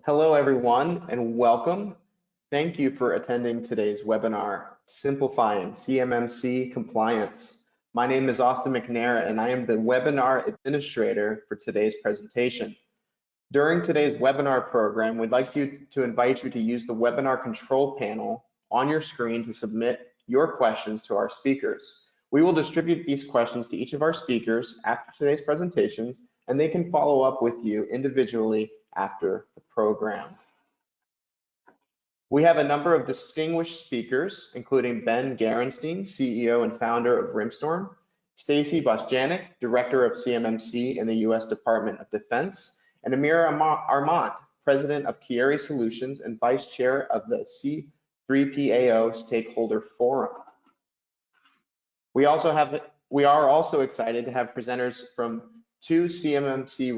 Hello, everyone, and welcome. Thank you for attending today's webinar, Simplifying CMMC Compliance. My name is Austin McNair, and I am the webinar administrator for today's presentation. During today's webinar program, we'd like to invite you to use the webinar control panel on your screen to submit your questions to our speakers. We will distribute these questions to each of our speakers after today's presentations, and they can follow up with you individually after the program. We have a number of distinguished speakers, including Ben Garenstein, CEO and founder of Rimstorm, Stacy Bosjanek, Director of CMMC in the U.S. Department of Defense, and Amir Armand, President of Chieri Solutions and Vice Chair of the C3PAO Stakeholder Forum. We are also excited to have presenters from two CMMC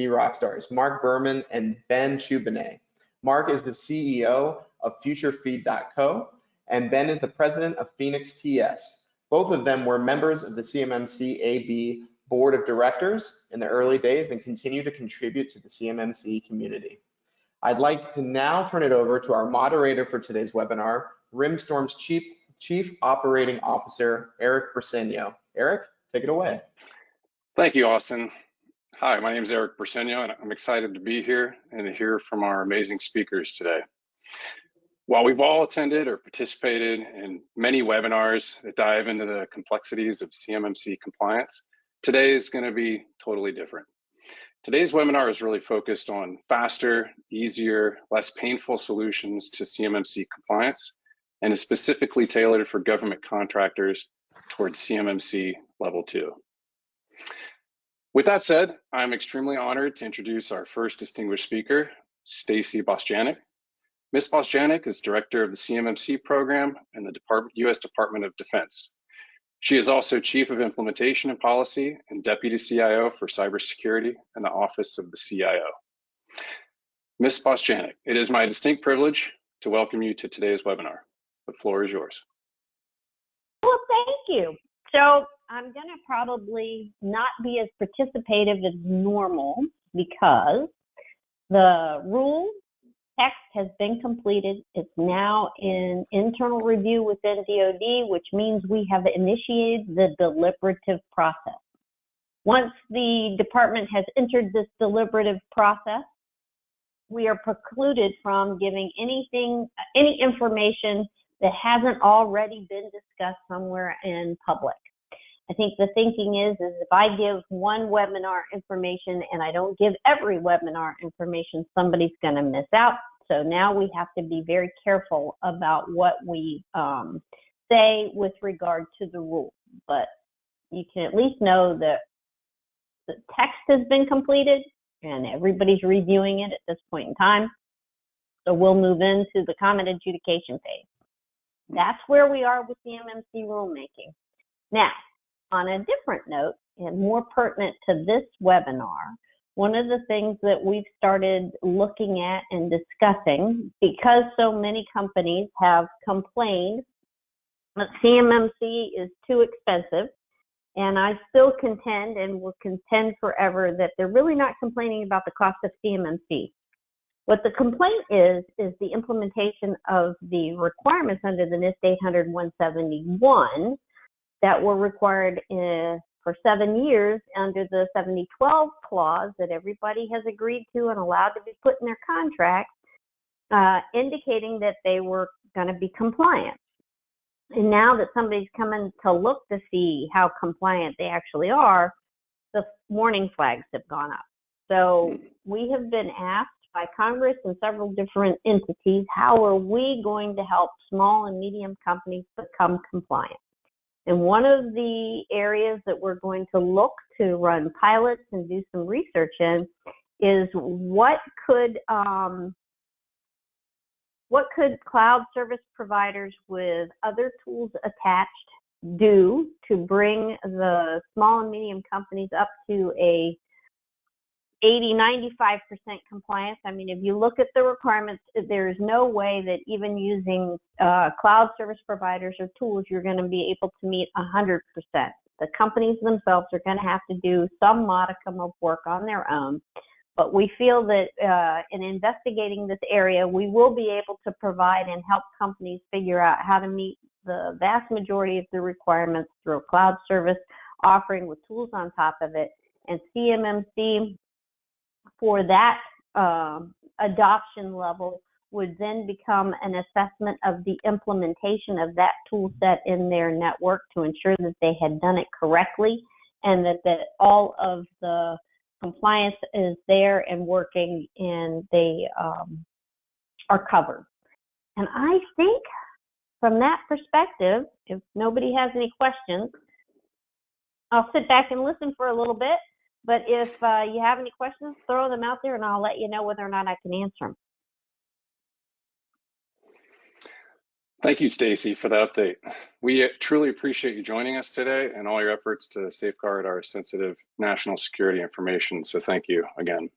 rock stars, Mark Berman and Ben Chubinay. Mark is the CEO of FutureFeed.co, and Ben is the president of Phoenix TS. Both of them were members of the CMMC AB Board of Directors in the early days and continue to contribute to the CMMC community. I'd like to now turn it over to our moderator for today's webinar, Rimstorm's Chief Operating Officer, Eric Briseno. Eric, take it away. Thank you, Austin. Hi, my name is Eric Briseno, and I'm excited to be here and to hear from our amazing speakers today. While we've all attended or participated in many webinars that dive into the complexities of CMMC compliance, today is going to be totally different. Today's webinar is really focused on faster, easier, less painful solutions to CMMC compliance, and is specifically tailored for government contractors towards CMMC Level 2. With that said, I'm extremely honored to introduce our first distinguished speaker, Stacy Bosjanek. Ms. Bosjanek is Director of the CMMC program in the U.S. Department of Defense. She is also Chief of Implementation and Policy and Deputy CIO for Cybersecurity in the Office of the CIO. Ms. Bosjanek, it is my distinct privilege to welcome you to today's webinar. The floor is yours. Well, thank you. So I'm going to probably not be as participative as normal because the rule text has been completed. It's now in internal review within DoD, which means we have initiated the deliberative process. Once the department has entered this deliberative process, we are precluded from giving any information that hasn't already been discussed somewhere in public. I think the thinking is if I give one webinar information and I don't give every webinar information, somebody's going to miss out. So now we have to be very careful about what we say with regard to the rule. But you can at least know that the text has been completed and everybody's reviewing it at this point in time. So we'll move into the comment adjudication phase. That's where we are with CMMC rulemaking. Now, on a different note, and more pertinent to this webinar, one of the things that we've started looking at and discussing, because so many companies have complained that CMMC is too expensive, and I still contend and will contend forever that they're really not complaining about the cost of CMMC. What the complaint is the implementation of the requirements under the NIST 800-171 that were required for 7 years under the 7012 clause that everybody has agreed to and allowed to be put in their contracts, indicating that they were going to be compliant. And now that somebody's coming to look to see how compliant they actually are, the warning flags have gone up. So we have been asked by Congress and several different entities, how are we going to help small and medium companies become compliant? And one of the areas that we're going to look to run pilots and do some research in is what could cloud service providers with other tools attached do to bring the small and medium companies up to a 80-95% compliance. I mean, if you look at the requirements, there's no way that even using cloud service providers or tools, you're going to be able to meet 100%. The companies themselves are going to have to do some modicum of work on their own But we feel that in investigating this area, we will be able to provide and help companies figure out how to meet the vast majority of the requirements through a cloud service offering with tools on top of it. And CMMC, for that adoption level, would then become an assessment of the implementation of that tool set in their network to ensure that they had done it correctly and that all of the compliance is there and working and they are covered. And I think from that perspective, if nobody has any questions, I'll sit back and listen for a little bit. But if you have any questions, throw them out there and I'll let you know whether or not I can answer them. Thank you, Stacy, for the update. We truly appreciate you joining us today and all your efforts to safeguard our sensitive national security information. So thank you again.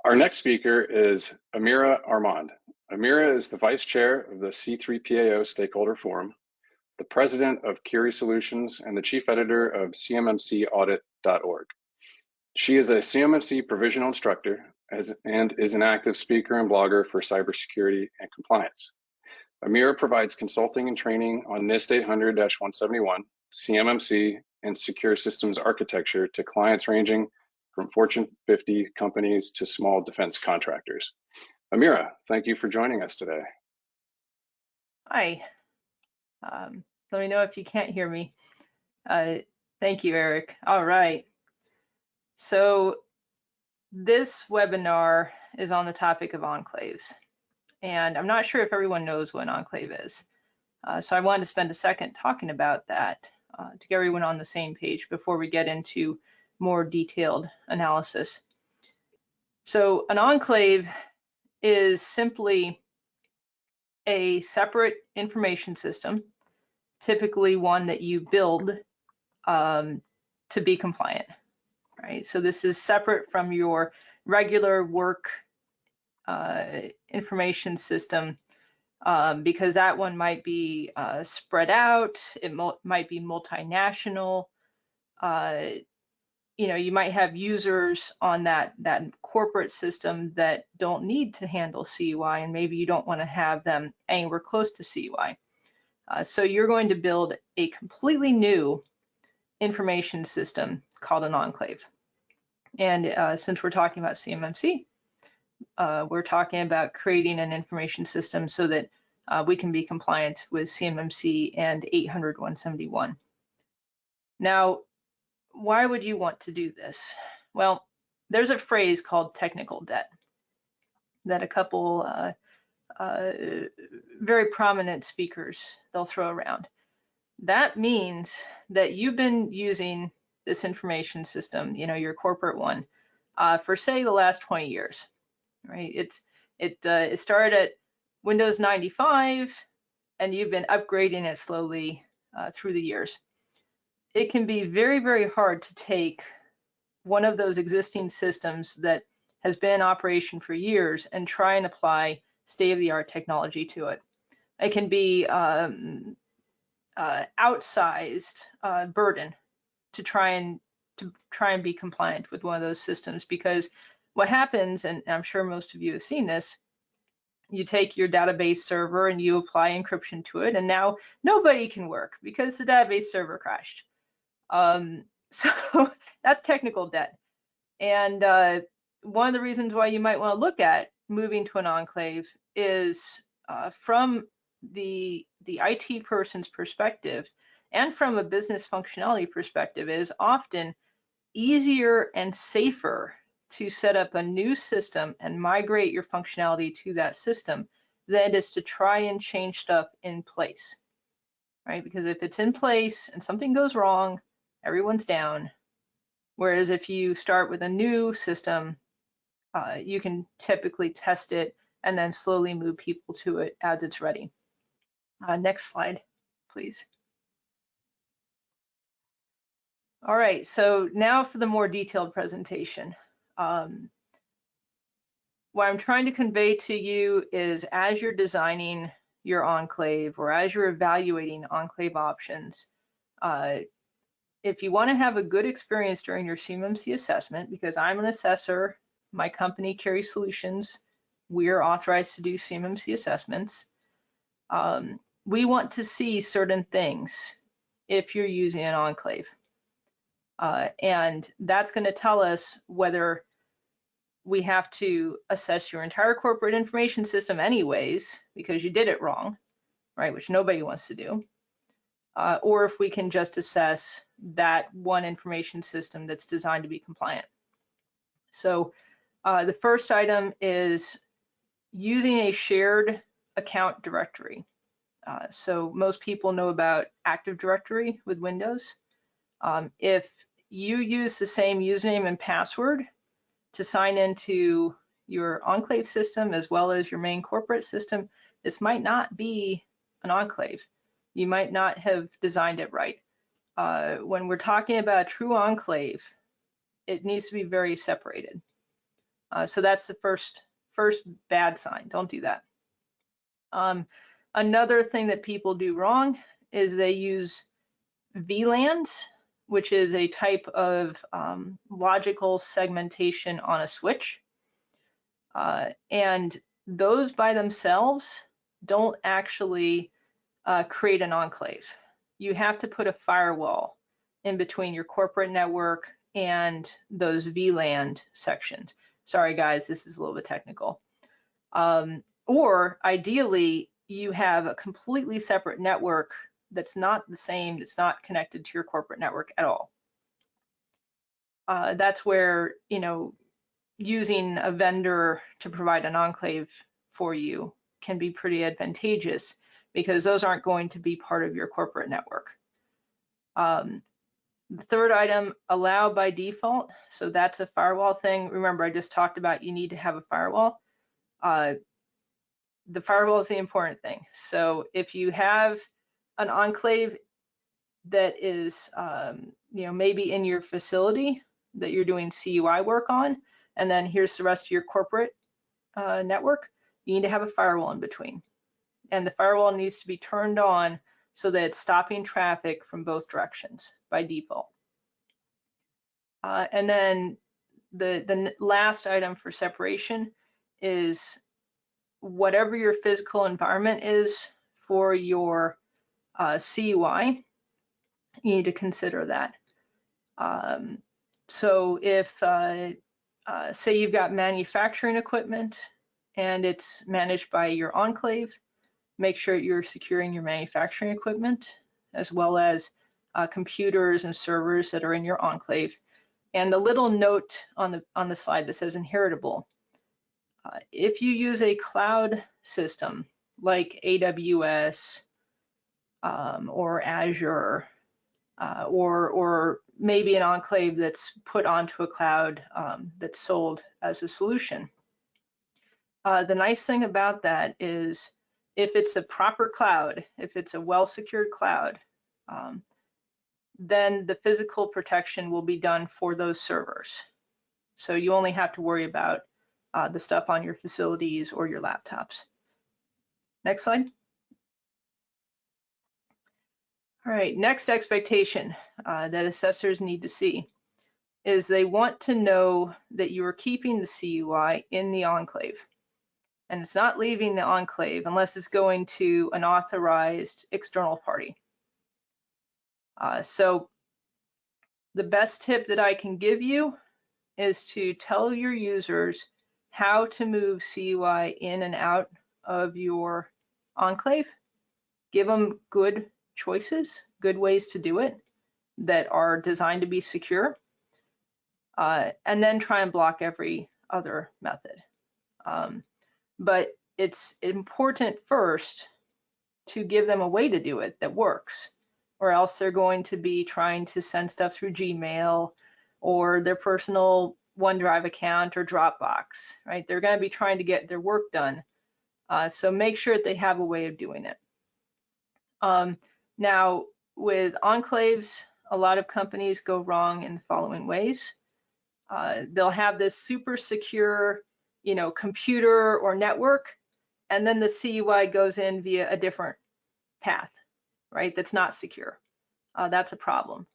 Our next speaker is Amira Armand. Amira is the Vice Chair of the C3PAO Stakeholder Forum, the President of Curie Solutions, and the Chief Editor of CMMCaudit.org. She is a CMMC provisional instructor and is an active speaker and blogger for cybersecurity and compliance. Amira provides consulting and training on NIST 800-171, CMMC, and secure systems architecture to clients ranging from Fortune 50 companies to small defense contractors. Amira, thank you for joining us today. Hi. Let me know if you can't hear me. Thank you, Eric. All right. So this webinar is on the topic of enclaves. And I'm not sure if everyone knows what an enclave is. So I wanted to spend a second talking about that to get everyone on the same page before we get into more detailed analysis. So an enclave is simply a separate information system, typically one that you build to be compliant, right? So this is separate from your regular work information system because that one might be spread out, it might be multinational, you might have users on that corporate system that don't need to handle CUI, and maybe you don't want to have them anywhere close to CUI. So you're going to build a completely new information system called an enclave. And since we're talking about CMMC, we're talking about creating an information system so that we can be compliant with CMMC and 800-171. Now, why would you want to do this? Well, there's a phrase called technical debt that a couple very prominent speakers, they'll throw around. That means that you've been using this information system, your corporate one, for say the last 20 years, right? It started at Windows 95 and you've been upgrading it slowly through the years. It can be very, very hard to take one of those existing systems that has been in operation for years and try and apply state-of-the-art technology to it. It can be outsized burden to try and be compliant with one of those systems, because what happens, and I'm sure most of you have seen this, you take your database server and you apply encryption to it, and now nobody can work because the database server crashed. So that's technical debt. And one of the reasons why you might want to look at moving to an enclave is from the IT person's perspective and from a business functionality perspective, it is often easier and safer to set up a new system and migrate your functionality to that system than it is to try and change stuff in place, right? Because if it's in place and something goes wrong, everyone's down. Whereas if you start with a new system, you can typically test it and then slowly move people to it as it's ready. Next slide, please. All right, so now for the more detailed presentation. What I'm trying to convey to you is, as you're designing your enclave or as you're evaluating enclave options, if you want to have a good experience during your CMMC assessment, because I'm an assessor, my company, Carry Solutions, we are authorized to do CMMC assessments. We want to see certain things if you're using an enclave. And that's going to tell us whether we have to assess your entire corporate information system anyways, because you did it wrong, right, which nobody wants to do, or if we can just assess that one information system that's designed to be compliant. So the first item is using a shared account directory. So most people know about Active Directory with Windows. If you use the same username and password to sign into your enclave system as well as your main corporate system, this might not be an enclave. You might not have designed it right. When we're talking about a true enclave, it needs to be very separated. So that's the first bad sign. Don't do that. Another thing that people do wrong is they use VLANs, which is a type of logical segmentation on a switch. And those by themselves don't actually create an enclave. You have to put a firewall in between your corporate network and those VLAN sections. Sorry guys, this is a little bit technical. Or ideally, you have a completely separate network that's not the same, that's not connected to your corporate network at all. That's where, you know, using a vendor to provide an enclave for you can be pretty advantageous, because those aren't going to be part of your corporate network. The third item, allow by default. So that's a firewall thing. Remember, I just talked about you need to have a firewall. The firewall is the important thing. So if you have an enclave that is, you know, maybe in your facility that you're doing CUI work on, and then here's the rest of your corporate network, you need to have a firewall in between. And the firewall needs to be turned on so that it's stopping traffic from both directions by default. And then the last item for separation is whatever your physical environment is for your CUI, you need to consider that. So if, say you've got manufacturing equipment and it's managed by your enclave, make sure you're securing your manufacturing equipment as well as computers and servers that are in your enclave. And the little note on the slide that says inheritable. If you use a cloud system like AWS or Azure, or maybe an enclave that's put onto a cloud that's sold as a solution, the nice thing about that is if it's a proper cloud, if it's a well-secured cloud, then the physical protection will be done for those servers. So you only have to worry about the stuff on your facilities or your laptops. Next slide. All right, next expectation that assessors need to see is they want to know that you are keeping the CUI in the enclave. And it's not leaving the enclave unless it's going to an authorized external party. So the best tip that I can give you is to tell your users how to move CUI in and out of your enclave. Give them good choices, good ways to do it that are designed to be secure, and then try and block every other method. But it's important first to give them a way to do it that works, or else they're going to be trying to send stuff through Gmail or their personal OneDrive account or Dropbox, right? They're going to be trying to get their work done. So make sure that they have a way of doing it. Now, with enclaves, a lot of companies go wrong in the following ways. They'll have this super secure, you know, computer or network, and then the CUI goes in via a different path, right? That's not secure. That's a problem.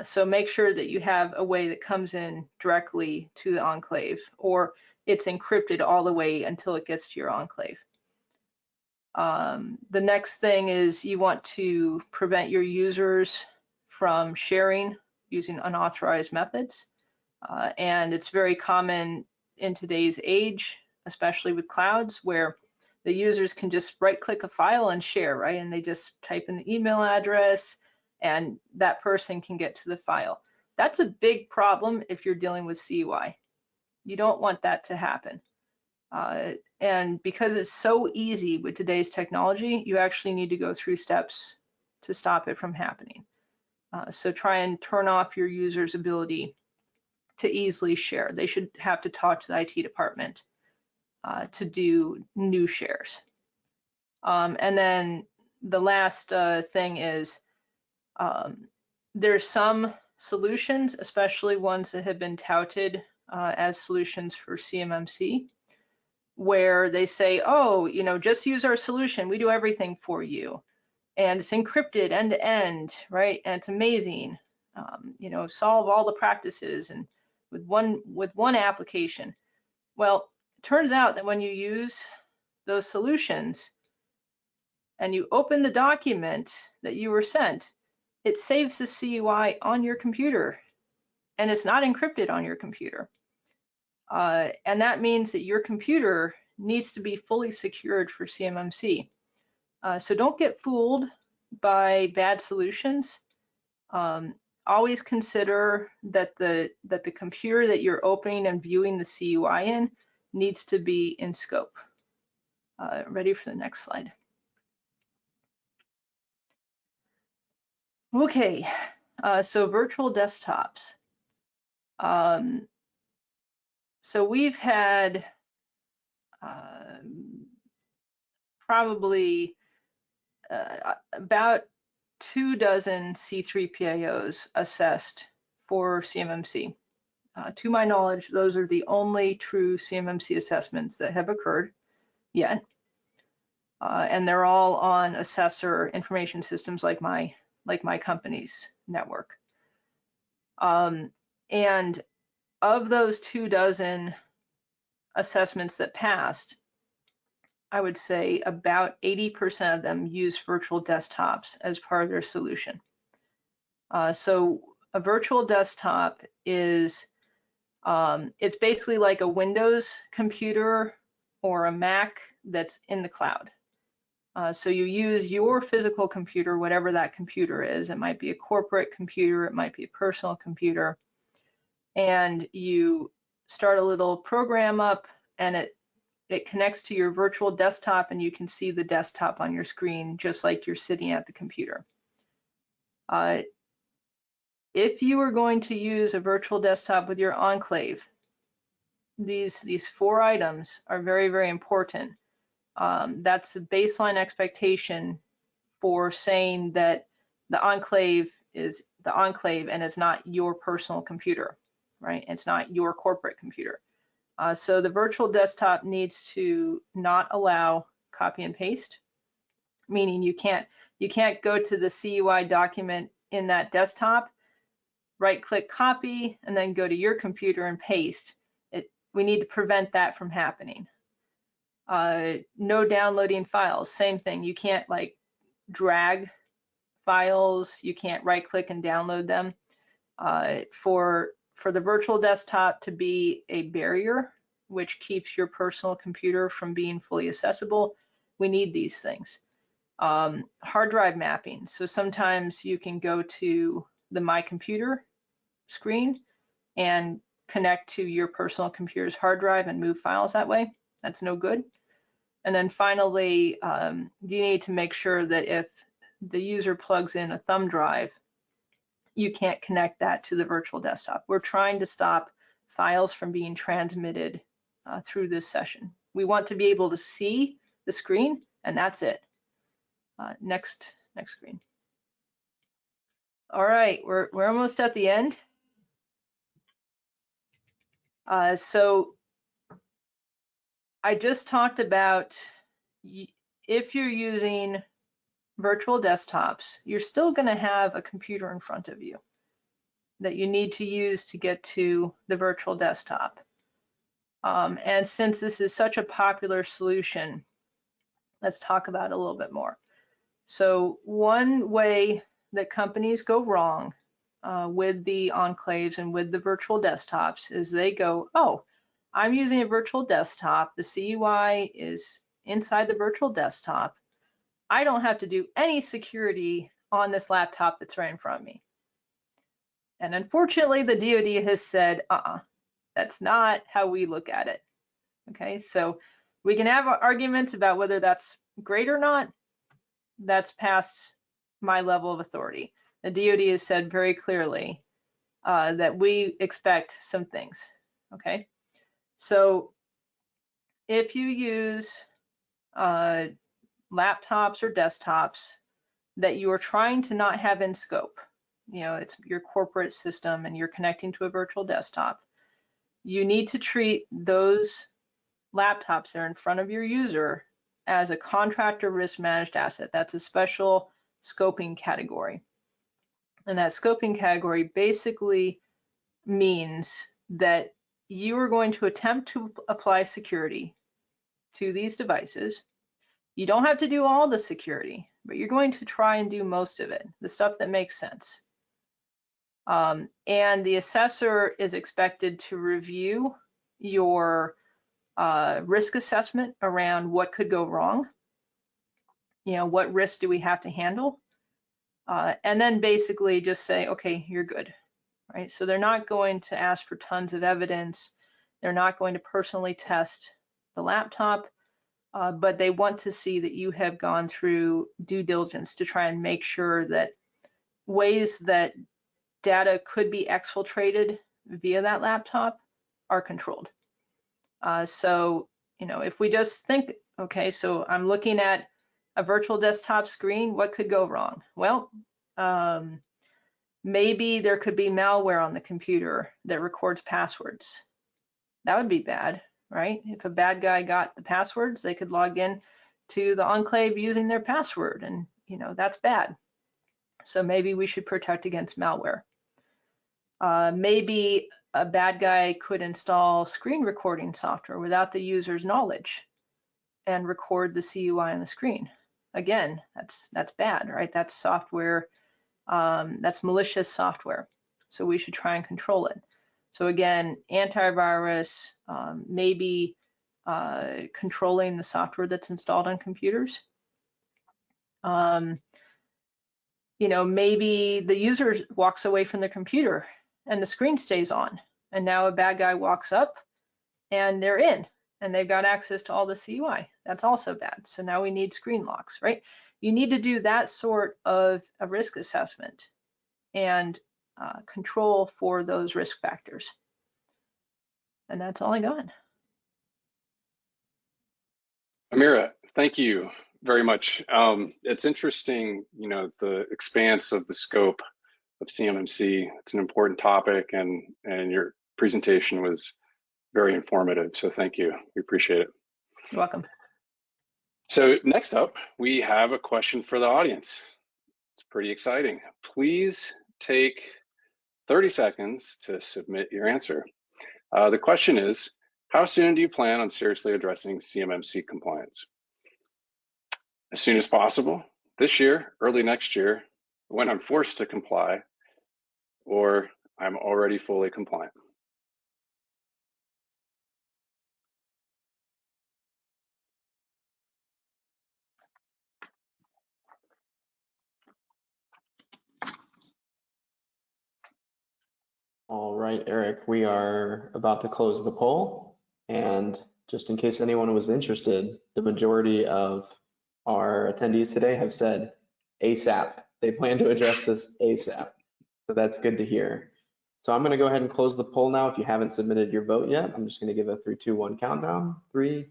So make sure that you have a way that comes in directly to the enclave, or it's encrypted all the way until it gets to your enclave. The next thing is you want to prevent your users from sharing using unauthorized methods. And it's very common in today's age, especially with clouds, where the users can just right-click a file and share, right? And they just type in the email address, and that person can get to the file. That's a big problem if you're dealing with CUI. You don't want that to happen. And because it's so easy with today's technology, you actually need to go through steps to stop it from happening. So try and turn off your user's ability to easily share. They should have to talk to the IT department to do new shares. And then the last thing is there's some solutions, especially ones that have been touted as solutions for CMMC, where they say, oh, you know, just use our solution. We do everything for you. And it's encrypted end to end, right? And it's amazing. You know, solve all the practices and with one application. Well, it turns out that when you use those solutions and you open the document that you were sent, it saves the CUI on your computer and it's not encrypted on your computer. And that means that your computer needs to be fully secured for CMMC. So don't get fooled by bad solutions. Always consider that the computer that you're opening and viewing the CUI in needs to be in scope. Ready for the next slide. Okay, so virtual desktops. So we've had probably about 24 C3PAOs assessed for CMMC. To my knowledge, those are the only true CMMC assessments that have occurred yet. And they're all on assessor information systems like my company's network. And of those 24 assessments that passed, I would say about 80% of them use virtual desktops as part of their solution. So a virtual desktop is, it's basically like a Windows computer or a Mac that's in the cloud. So you use your physical computer, whatever that computer is. It might be a corporate computer, it might be a personal computer, and you start a little program up and it connects to your virtual desktop and you can see the desktop on your screen just like you're sitting at the computer. If you are going to use a virtual desktop with your Enclave, these 4 items are very, very important. That's the baseline expectation for saying that the Enclave is the Enclave and it's not your personal computer, right? It's not your corporate computer. So the virtual desktop needs to not allow copy and paste, meaning you can't go to the CUI document in that desktop, right-click copy, and then go to your computer and paste. We need to prevent that from happening. No downloading files, same thing. You can't like drag files. You can't right-click and download them. For the virtual desktop to be a barrier, which keeps your personal computer from being fully accessible, we need these things. Hard drive mapping. So sometimes you can go to the My Computer screen and connect to your personal computer's hard drive and move files that way. That's no good. And then finally, you need to make sure that if the user plugs in a thumb drive, you can't connect that to the virtual desktop. We're trying to stop files from being transmitted through this session. We want to be able to see the screen, and that's it. Next screen. All right, we're almost at the end. So I just talked about if you're using virtual desktops, you're still going to have a computer in front of you. that you need to use to get to the virtual desktop. And since this is such a popular solution, let's talk about it a little bit more. So one way that companies go wrong with the enclaves and with the virtual desktops is they go, oh, I'm using a virtual desktop. The CUI is inside the virtual desktop. I don't have to do any security on this laptop that's right in front of me. And unfortunately, the DoD has said, that's not how we look at it. Okay, so we can have arguments about whether that's great or not. That's past my level of authority. The DoD has said very clearly that we expect some things. Okay, so if you use laptops or desktops that you are trying to not have in scope, it's your corporate system and you're connecting to a virtual desktop, you need to treat those laptops that are in front of your user as a contractor risk managed asset. That's a special scoping category. And that scoping category basically means that you are going to attempt to apply security to these devices. You don't have to do all the security, but you're going to try and do most of it, the stuff that makes sense. And the assessor is expected to review your risk assessment around what could go wrong. What risk do we have to handle? And then basically just say, okay, you're good, right? So they're not going to ask for tons of evidence. They're not going to personally test the laptop, but they want to see that you have gone through due diligence to try and make sure that ways that data could be exfiltrated via that laptop are controlled. So, if we just think, okay, so I'm looking at a virtual desktop screen, what could go wrong? Well, maybe there could be malware on the computer that records passwords. That would be bad, right? If a bad guy got the passwords, they could log in to the enclave using their password, and that's bad. So maybe we should protect against malware. Maybe a bad guy could install screen recording software without the user's knowledge and record the CUI on the screen. Again, that's bad, right? That's software, that's malicious software. So we should try and control it. So again, antivirus, maybe controlling the software that's installed on computers. Maybe the user walks away from the computer and the screen stays on, and now a bad guy walks up and they're in and they've got access to all the CUI. That's also bad. So now we need screen locks, right? You need to do that sort of a risk assessment and control for those risk factors. And that's all I got. Amira, thank you very much. It's interesting, the expanse of the scope of CMMC. It's an important topic, and your presentation was very informative. So thank you. We appreciate it. You're welcome. So next up, we have a question for the audience. It's pretty exciting. Please take 30 seconds to submit your answer. The question is, how soon do you plan on seriously addressing CMMC compliance? As soon as possible, this year, early next year, when I'm forced to comply, or I'm already fully compliant. All right, Eric, we are about to close the poll. And just in case anyone was interested, the majority of our attendees today have said ASAP. They plan to address this ASAP. So that's good to hear. So I'm going to go ahead and close the poll now. If you haven't submitted your vote yet, I'm just going to give a 3, 2, 1 countdown. 3,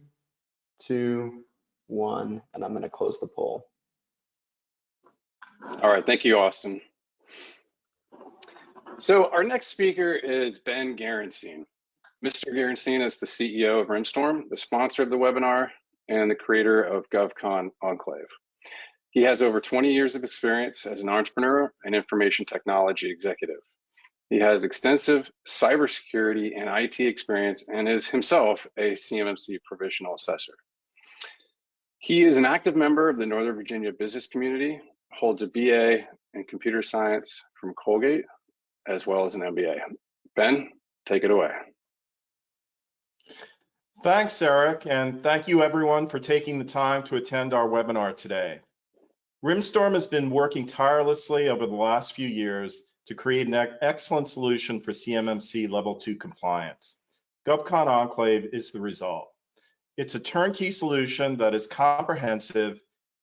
2, 1, and I'm going to close the poll. All right, thank you, Austin. So our next speaker is Ben Gerenstein. Mr. Gerenstein is the CEO of Rimstorm, the sponsor of the webinar, and the creator of GovCon Enclave. He has over 20 years of experience as an entrepreneur and information technology executive. He has extensive cybersecurity and IT experience and is himself a CMMC provisional assessor. He is an active member of the Northern Virginia business community, holds a BA in computer science from Colgate, as well as an MBA. Ben, take it away. Thanks, Eric, and thank you everyone for taking the time to attend our webinar today. Rimstorm has been working tirelessly over the last few years to create an excellent solution for CMMC Level 2 compliance. GovCon Enclave is the result. It's a turnkey solution that is comprehensive,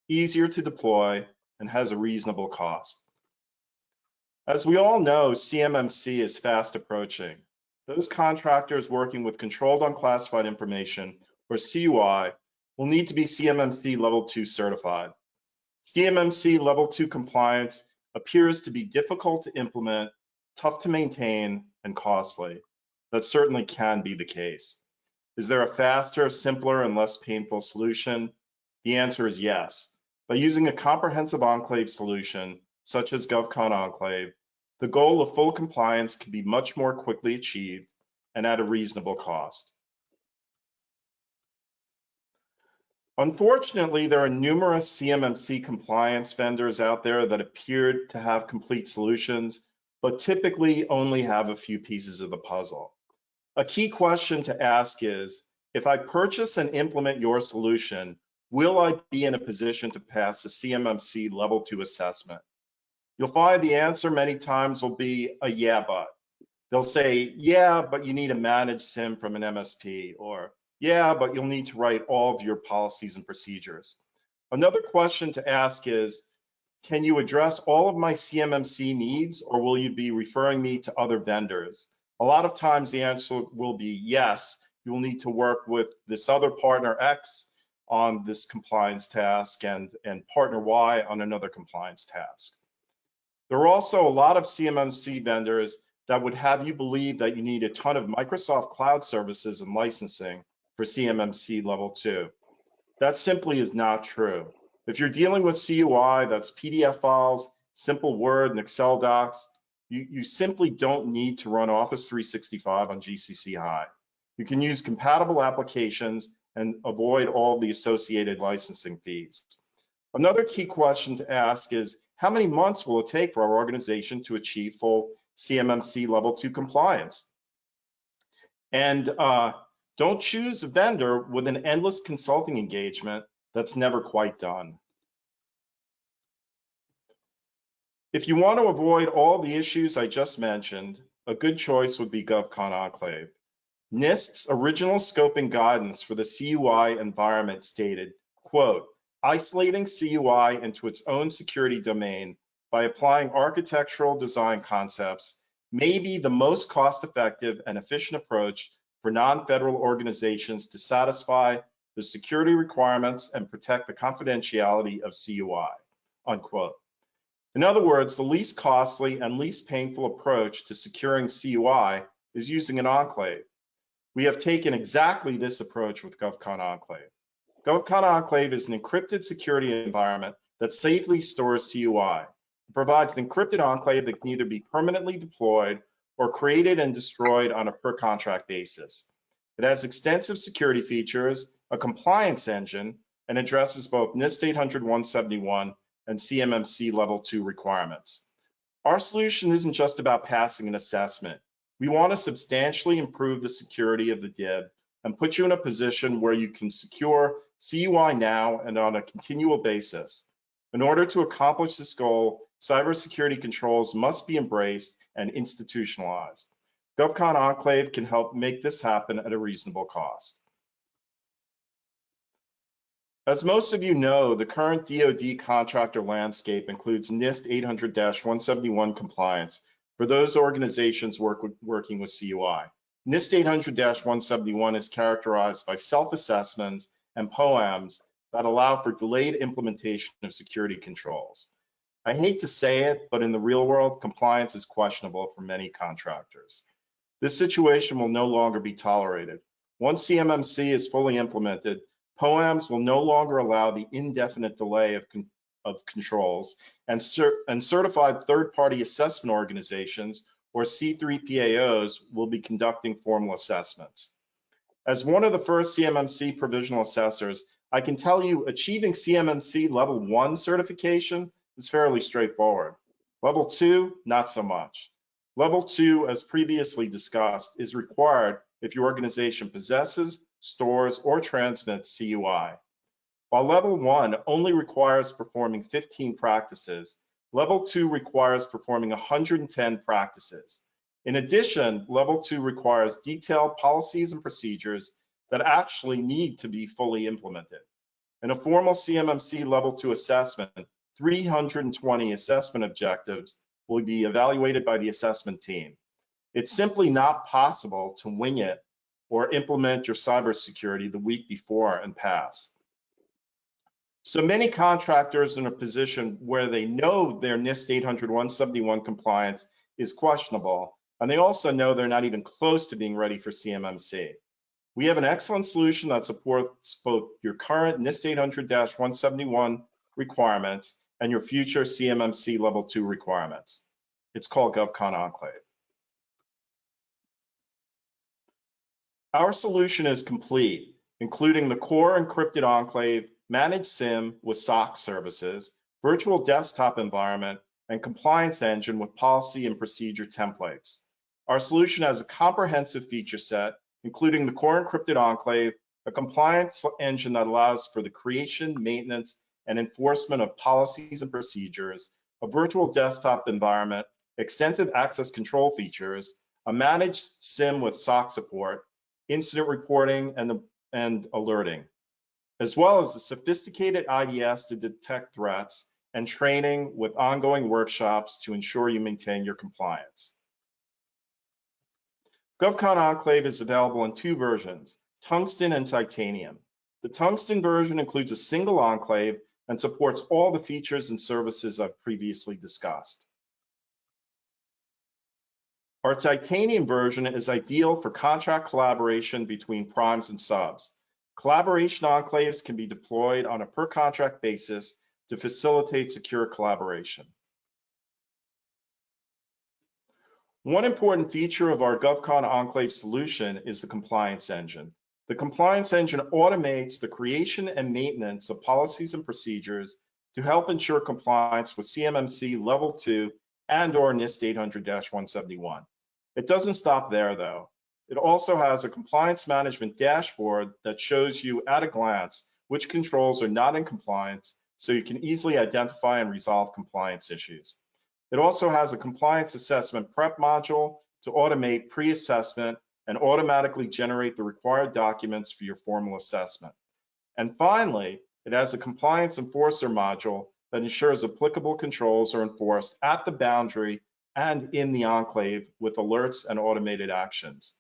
easier to deploy, and has a reasonable cost. As we all know, CMMC is fast approaching. Those contractors working with controlled unclassified information, or CUI, will need to be CMMC Level 2 certified. CMMC Level 2 compliance appears to be difficult to implement, tough to maintain, and costly. That certainly can be the case. Is there a faster, simpler, and less painful solution? The answer is yes. By using a comprehensive Enclave solution, such as GovCon Enclave, the goal of full compliance can be much more quickly achieved and at a reasonable cost. Unfortunately, there are numerous CMMC compliance vendors out there that appear to have complete solutions, but typically only have a few pieces of the puzzle. A key question to ask is, if I purchase and implement your solution, will I be in a position to pass the CMMC Level 2 assessment? You'll find the answer many times will be a yeah, but. They'll say, yeah, but you need a managed SIM from an MSP, or yeah, but you'll need to write all of your policies and procedures. Another question to ask is, can you address all of my CMMC needs, or will you be referring me to other vendors? A lot of times the answer will be yes, you will need to work with this other partner X on this compliance task and partner Y on another compliance task. There are also a lot of CMMC vendors that would have you believe that you need a ton of Microsoft Cloud services and licensing for CMMC Level 2. That simply is not true. If you're dealing with CUI, that's PDF files, simple Word and Excel docs, you simply don't need to run Office 365 on GCC High. You can use compatible applications and avoid all the associated licensing fees. Another key question to ask is, how many months will it take for our organization to achieve full CMMC Level 2 compliance? And don't choose a vendor with an endless consulting engagement that's never quite done. If you want to avoid all the issues I just mentioned, a good choice would be GovCon Enclave. NIST's original scoping guidance for the CUI environment stated, quote, isolating CUI into its own security domain by applying architectural design concepts may be the most cost-effective and efficient approach for non-federal organizations to satisfy the security requirements and protect the confidentiality of CUI, unquote. In other words, the least costly and least painful approach to securing CUI is using an enclave. We have taken exactly this approach with GovCon Enclave. GovCon Enclave is an encrypted security environment that safely stores CUI. It provides an encrypted enclave that can either be permanently deployed or created and destroyed on a per contract basis. It has extensive security features, a compliance engine, and addresses both NIST 800-171 and CMMC Level 2 requirements. Our solution isn't just about passing an assessment. We want to substantially improve the security of the DIB and put you in a position where you can secure CUI now and on a continual basis. In order to accomplish this goal, cybersecurity controls must be embraced and institutionalized. GovCon Enclave can help make this happen at a reasonable cost. As most of you know, the current DoD contractor landscape includes NIST 800-171 compliance for those organizations working with CUI. NIST 800-171 is characterized by self-assessments and POAMs that allow for delayed implementation of security controls. I hate to say it, but in the real world, compliance is questionable for many contractors. This situation will no longer be tolerated. Once CMMC is fully implemented, POAMs will no longer allow the indefinite delay of controls, and certified third-party assessment organizations or C3PAOs will be conducting formal assessments. As one of the first CMMC provisional assessors, I can tell you achieving CMMC Level 1 certification is fairly straightforward. Level 2, not so much. Level 2, as previously discussed, is required if your organization possesses, stores, or transmits CUI. While Level 1 only requires performing 15 practices, Level 2 requires performing 110 practices. In addition, Level 2 requires detailed policies and procedures that actually need to be fully implemented. In a formal CMMC Level 2 assessment, 320 assessment objectives will be evaluated by the assessment team. It's simply not possible to wing it or implement your cybersecurity the week before and pass. So many contractors in a position where they know their NIST 800-171 compliance is questionable, and they also know they're not even close to being ready for CMMC. We have an excellent solution that supports both your current NIST 800-171 requirements and your future CMMC Level 2 requirements. It's called GovCon Enclave. Our solution is complete, including the core encrypted enclave, managed SIM with SOC services, virtual desktop environment, and compliance engine with policy and procedure templates. Our solution has a comprehensive feature set, including the core encrypted enclave, a compliance engine that allows for the creation, maintenance, and enforcement of policies and procedures, a virtual desktop environment, extensive access control features, a managed SIM with SOC support, incident reporting and alerting, as well as a sophisticated IDS to detect threats and training with ongoing workshops to ensure you maintain your compliance. GovCon Enclave is available in two versions, Tungsten and Titanium. The Tungsten version includes a single enclave and supports all the features and services I've previously discussed. Our Titanium version is ideal for contract collaboration between primes and subs. Collaboration enclaves can be deployed on a per contract basis to facilitate secure collaboration. One important feature of our GovCon Enclave solution is the compliance engine. The compliance engine automates the creation and maintenance of policies and procedures to help ensure compliance with CMMC Level 2 and/or NIST 800-171. It doesn't stop there, though. It also has a compliance management dashboard that shows you at a glance which controls are not in compliance, so you can easily identify and resolve compliance issues. It also has a compliance assessment prep module to automate pre-assessment and automatically generate the required documents for your formal assessment. And finally, it has a compliance enforcer module that ensures applicable controls are enforced at the boundary and in the enclave with alerts and automated actions.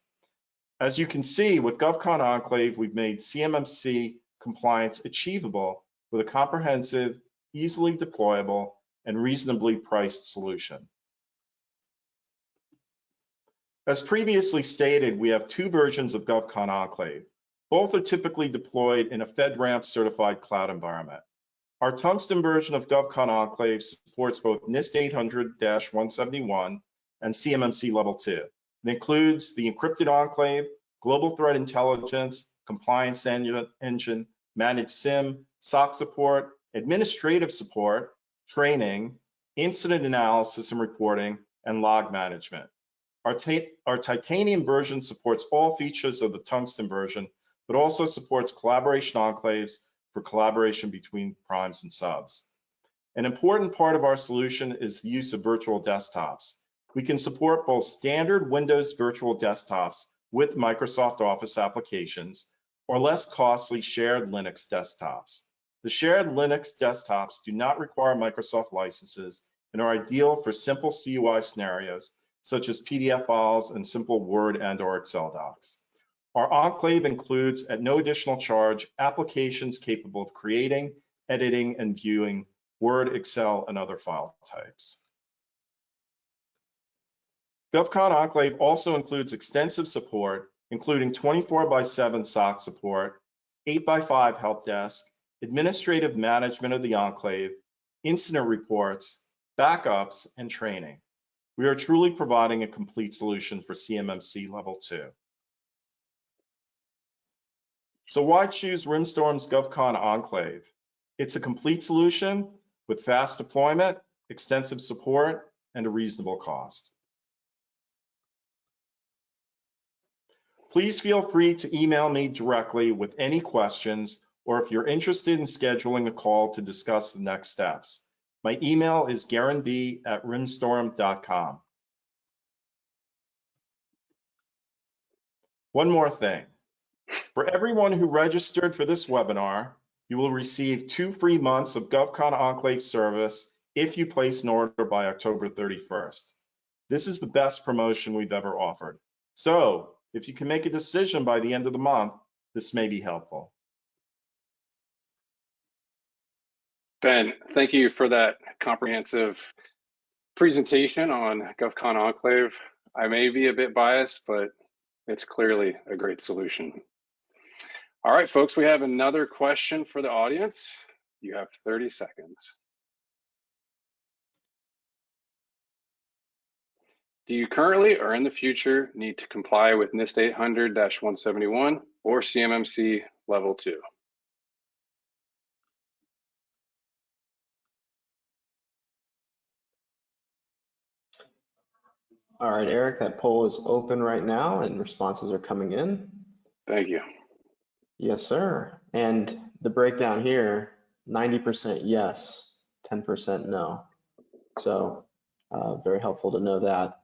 As you can see, with GovCon Enclave, we've made CMMC compliance achievable with a comprehensive, easily deployable, and reasonably priced solution. As previously stated, we have two versions of GovCon Enclave. Both are typically deployed in a FedRAMP certified cloud environment. Our Tungsten version of GovCon Enclave supports both NIST 800-171 and CMMC Level 2. It includes the encrypted enclave, global threat intelligence, compliance engine, managed SIM, SOC support, administrative support, training, incident analysis and reporting, and log management. Our Titanium version supports all features of the Tungsten version, but also supports collaboration enclaves for collaboration between primes and subs. An important part of our solution is the use of virtual desktops. We can support both standard Windows virtual desktops with Microsoft Office applications or less costly shared Linux desktops. The shared Linux desktops do not require Microsoft licenses and are ideal for simple CUI scenarios such as PDF files and simple Word and/or Excel docs. Our enclave includes, at no additional charge, applications capable of creating, editing, and viewing Word, Excel, and other file types. GovCon Enclave also includes extensive support, including 24/7 SOC support, 8x5 help desk, administrative management of the enclave, incident reports, backups, and training. We are truly providing a complete solution for CMMC Level 2. So why choose Rimstorm's GovCon Enclave? It's a complete solution with fast deployment, extensive support, and a reasonable cost. Please feel free to email me directly with any questions, or if you're interested in scheduling a call to discuss the next steps. My email is garenb@rimstorm.com. One more thing. For everyone who registered for this webinar, you will receive 2 free months of GovCon Enclave service if you place an order by October 31st. This is the best promotion we've ever offered. So if you can make a decision by the end of the month, this may be helpful. Ben, thank you for that comprehensive presentation on GovCon Enclave. I may be a bit biased, but it's clearly a great solution. All right, folks, we have another question for the audience. You have 30 seconds. Do you currently or in the future need to comply with NIST 800-171 or CMMC Level 2? All right, Eric, that poll is open right now and responses are coming in. Thank you. Yes, sir. And the breakdown here, 90% yes, 10% no. So very helpful to know that.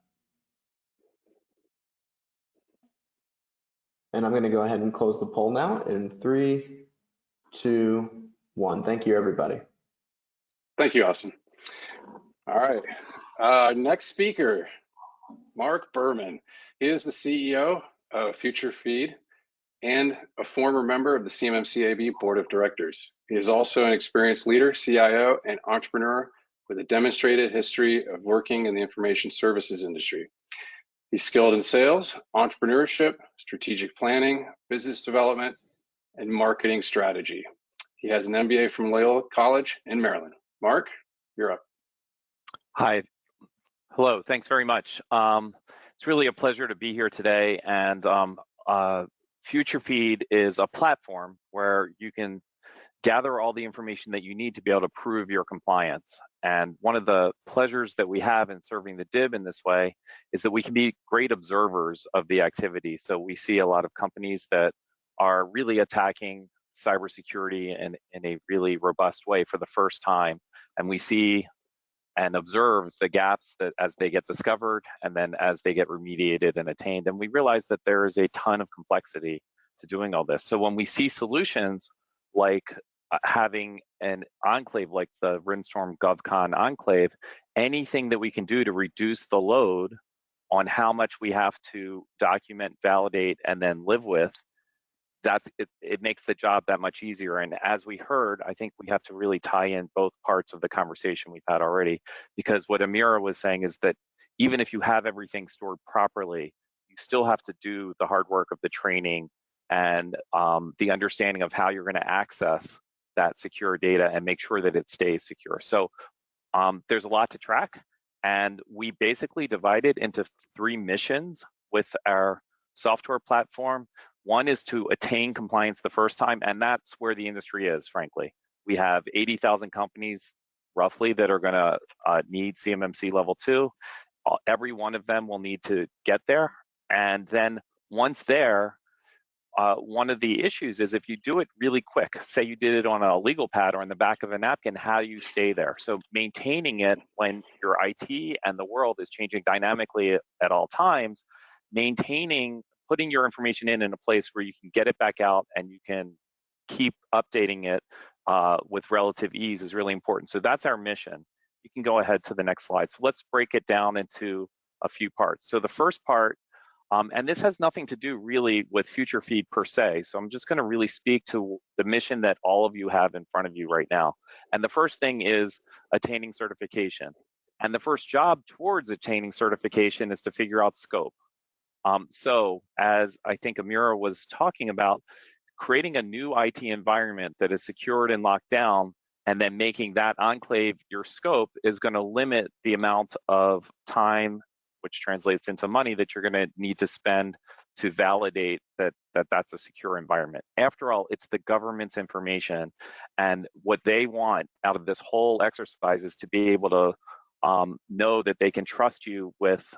And I'm going to go ahead and close the poll now in 3, 2, 1. Thank you, everybody. Thank you, Austin. All right, next speaker, Mark Berman. He is the CEO of FutureFeed and a former member of the CMMC Board of Directors. He is also an experienced leader, CIO, and entrepreneur with a demonstrated history of working in the information services industry. He's skilled in sales, entrepreneurship, strategic planning, business development, and marketing strategy. He has an MBA from Loyola College in Maryland. Mark, you're up. Hi. Hello. Thanks very much. It's really a pleasure to be here today. And FutureFeed is a platform where you can gather all the information that you need to be able to prove your compliance. And one of the pleasures that we have in serving the DIB in this way is that we can be great observers of the activity. So we see a lot of companies that are really attacking cybersecurity in a really robust way for the first time. And we see and observe the gaps that as they get discovered and then as they get remediated and attained. And we realize that there is a ton of complexity to doing all this. So when we see solutions like having an enclave like the Rimstorm GovCon Enclave, anything that we can do to reduce the load on how much we have to document, validate, and then live with, it makes the job that much easier. And as we heard, I think we have to really tie in both parts of the conversation we've had already, because what Amira was saying is that even if you have everything stored properly, you still have to do the hard work of the training and the understanding of how you're going to access that secure data and make sure that it stays secure. So there's a lot to track, and we basically divided into 3 missions with our software platform. One is to attain compliance the first time, and that's where the industry is, frankly. We have 80,000 companies, roughly, that are gonna need CMMC Level 2. Every one of them will need to get there. And then once there, one of the issues is if you do it really quick, say you did it on a legal pad or in the back of a napkin, how do you stay there? So maintaining it when your IT and the world is changing dynamically at all times, putting your information in a place where you can get it back out and you can keep updating it with relative ease is really important. So that's our mission. You can go ahead to the next slide. So let's break it down into a few parts. So the first part, and this has nothing to do really with FutureFeed per se. So I'm just going to really speak to the mission that all of you have in front of you right now. And the first thing is attaining certification. And the first job towards attaining certification is to figure out scope. So as I think Amira was talking about, creating a new IT environment that is secured and locked down and then making that enclave your scope is going to limit the amount of time, which translates into money, that you're going to need to spend to validate that that's a secure environment. After all, it's the government's information, and what they want out of this whole exercise is to be able to know that they can trust you with,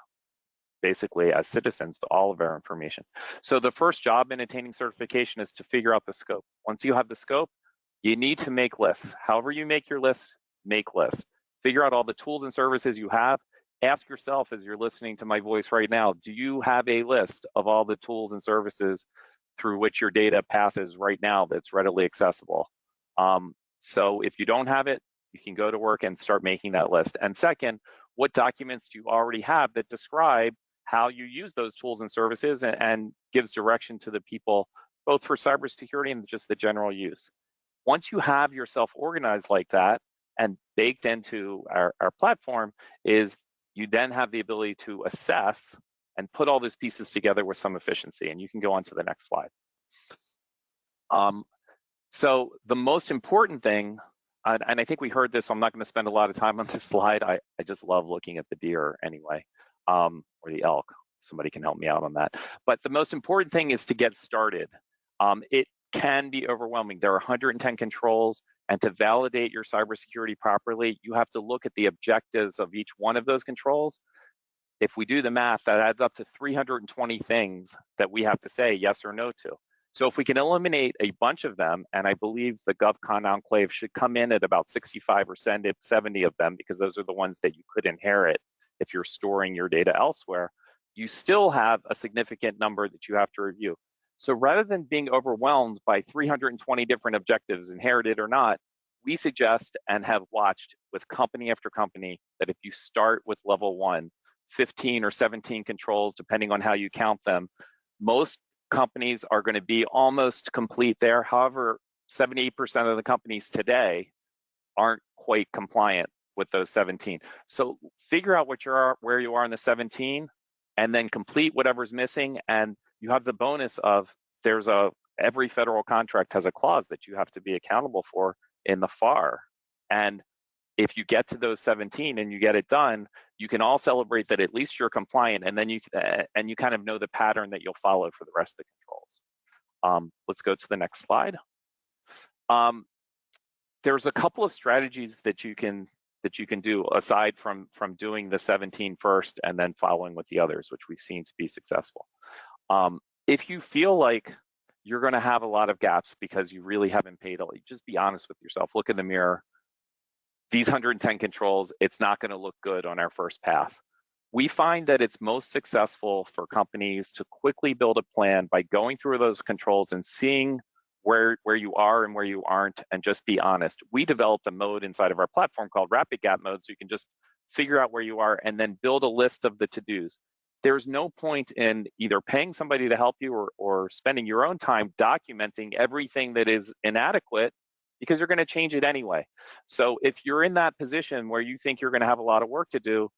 basically as citizens, to all of our information. So the first job in attaining certification is to figure out the scope. Once you have the scope, you need to make lists. However you make your list, make lists. Figure out all the tools and services you have. Ask yourself, as you're listening to my voice right now, do you have a list of all the tools and services through which your data passes right now that's readily accessible? So if you don't have it, you can go to work and start making that list. And second, what documents do you already have that describe how you use those tools and services and gives direction to the people, both for cybersecurity and just the general use? Once you have yourself organized like that and baked into our platform, is you then have the ability to assess and put all these pieces together with some efficiency. And you can go on to the next slide. So the most important thing, and I think we heard this, so I'm not going to spend a lot of time on this slide. I just love looking at the deer anyway, or the elk. Somebody can help me out on that. But the most important thing is to get started. It can be overwhelming. There are 110 controls, and to validate your cybersecurity properly, you have to look at the objectives of each one of those controls. If we do the math, that adds up to 320 things that we have to say yes or no to. So if we can eliminate a bunch of them, and I believe the GovCon Enclave should come in at about 65 or 70 of them, because those are the ones that you could inherit if you're storing your data elsewhere, you still have a significant number that you have to review. So rather than being overwhelmed by 320 different objectives, inherited or not, we suggest and have watched with company after company that if you start with level 1, 15 or 17 controls, depending on how you count them, most companies are going to be almost complete there. However, 78% of the companies today aren't quite compliant with those 17. So figure out where you are in the 17, and then complete whatever's missing. And you have the bonus of every federal contract has a clause that you have to be accountable for in the FAR. And if you get to those 17 and you get it done, you can all celebrate that at least you're compliant, and then you kind of know the pattern that you'll follow for the rest of the controls. Let's go to the next slide. There's a couple of strategies that you can do aside from doing the 17 first and then following with the others, which we've seen to be successful. If you feel like you're going to have a lot of gaps because you really haven't paid, just be honest with yourself. Look in the mirror. These 110 controls, it's not going to look good on our first pass. We find that it's most successful for companies to quickly build a plan by going through those controls and seeing where you are and where you aren't, and just be honest. We developed a mode inside of our platform called Rapid Gap Mode, so you can just figure out where you are and then build a list of the to-dos. There's no point in either paying somebody to help you or spending your own time documenting everything that is inadequate, because you're going to change it anyway. So if you're in that position where you think you're going to have a lot of work to do,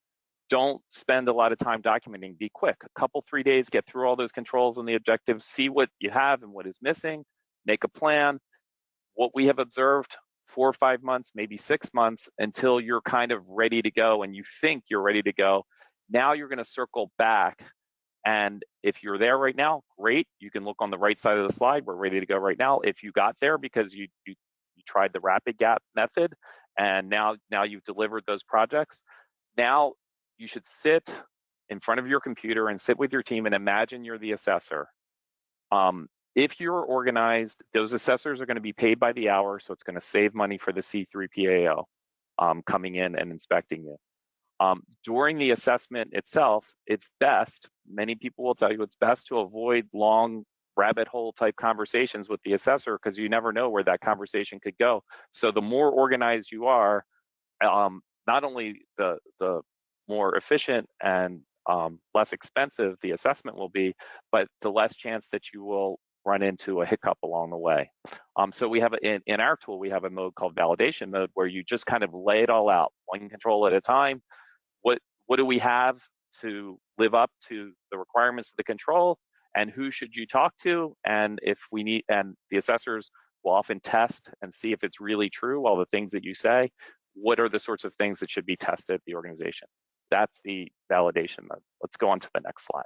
don't spend a lot of time documenting. Be quick. A couple, 3 days, get through all those controls and the objectives, see what you have and what is missing, make a plan. What we have observed, 4 or 5 months, maybe 6 months, until you're kind of ready to go and you think you're ready to go. Now you're going to circle back. And if you're there right now, great. You can look on the right side of the slide. We're ready to go right now. If you got there because you tried the Rapid Gap method and now you've delivered those projects, now you should sit in front of your computer and sit with your team and imagine you're the assessor. If you're organized, those assessors are going to be paid by the hour, so it's going to save money for the C3PAO coming in and inspecting you. During the assessment itself, it's best, many people will tell you it's best to avoid long rabbit hole type conversations with the assessor, because you never know where that conversation could go. So the more organized you are, not only the more efficient and less expensive the assessment will be, but the less chance that you will run into a hiccup along the way. So we have in our tool, we have a mode called validation mode, where you just kind of lay it all out, one control at a time. What do we have to live up to the requirements of the control, and who should you talk to? And if we need, and the assessors We'll often test and see if it's really true, all the things that you say. What are the sorts of things that should be tested at the organization? That's the validation mode. Let's go on to the next slide.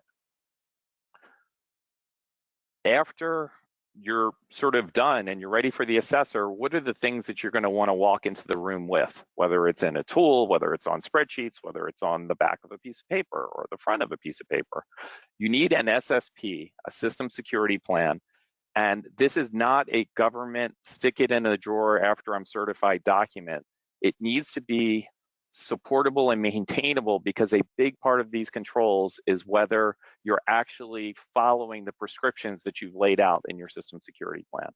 After you're sort of done and you're ready for the assessor, what are the things that you're going to want to walk into the room with, whether it's in a tool, whether it's on spreadsheets, whether it's on the back of a piece of paper or the front of a piece of paper? You need an SSP, a system security plan. And this is not a government stick it in a drawer after I'm certified document. It needs to be supportable and maintainable, because a big part of these controls is whether you're actually following the prescriptions that you've laid out in your system security plan.